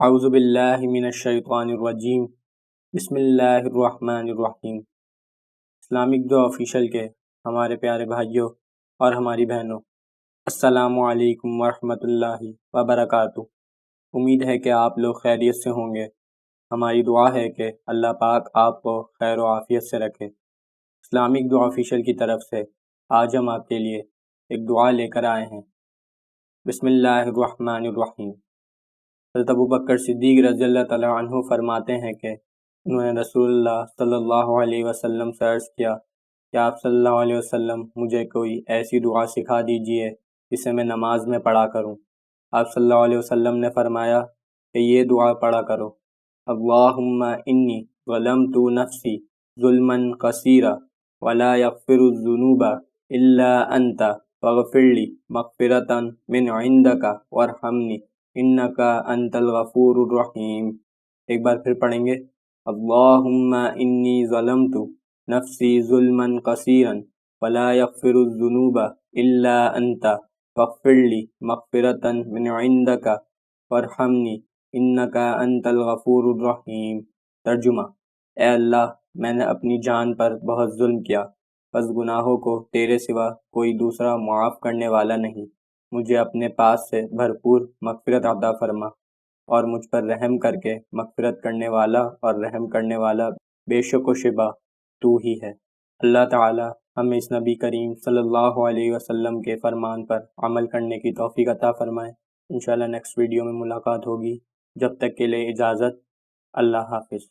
اعوذ باللہ من الشیطان الرجیم، بسم اللہ الرحمن الرحیم۔ اسلامک دعا آفیشل کے ہمارے پیارے بھائیوں اور ہماری بہنوں، السلام علیکم ورحمۃ اللہ وبرکاتہ۔ امید ہے کہ آپ لوگ خیریت سے ہوں گے۔ ہماری دعا ہے کہ اللہ پاک آپ کو خیر و عافیت سے رکھے۔ اسلامک دعا آفیشل کی طرف سے آج ہم آپ کے لیے ایک دعا لے کر آئے ہیں۔ بسم اللہ الرحمن الرحیم۔ حضرت ابوبکر صدیق رضی اللہ تعالیٰ عنہ فرماتے ہیں کہ انہوں نے رسول اللہ صلی اللہ علیہ وسلم سے عرض کیا کہ آپ صلی اللہ علیہ وسلم مجھے کوئی ایسی دعا سکھا دیجئے جسے میں نماز میں پڑھا کروں۔ آپ صلی اللہ علیہ وسلم نے فرمایا کہ یہ دعا پڑھا کرو: اللہم انی ظلمت نفسی ظلما کثیرا ولا یغفر الذنوب الا انت فاغفر لی مغفرۃ من عندک وارحمنی انکا انت الغفور الرحیم۔ ایک بار پھر پڑھیں گے: اللہم انی ظلمت نفسی ظلما کثیرا ولا یغفر الذنوب الا انت فاغفر لی مغفرۃ من عندک وارحمنی انکا انت الغفور الرحیم۔ ترجمہ: اے اللہ، میں نے اپنی جان پر بہت ظلم کیا، پس گناہوں کو تیرے سوا کوئی دوسرا معاف کرنے والا نہیں۔ مجھے اپنے پاس سے بھرپور مغفرت عطا فرما اور مجھ پر رحم کر کے مغفرت کرنے والا اور رحم کرنے والا بے شک و شبہ تو ہی ہے۔ اللہ تعالی ہمیں اس نبی کریم صلی اللہ علیہ وسلم کے فرمان پر عمل کرنے کی توفیق عطا فرمائے۔ انشاءاللہ نیکسٹ ویڈیو میں ملاقات ہوگی۔ جب تک کے لیے اجازت، اللہ حافظ۔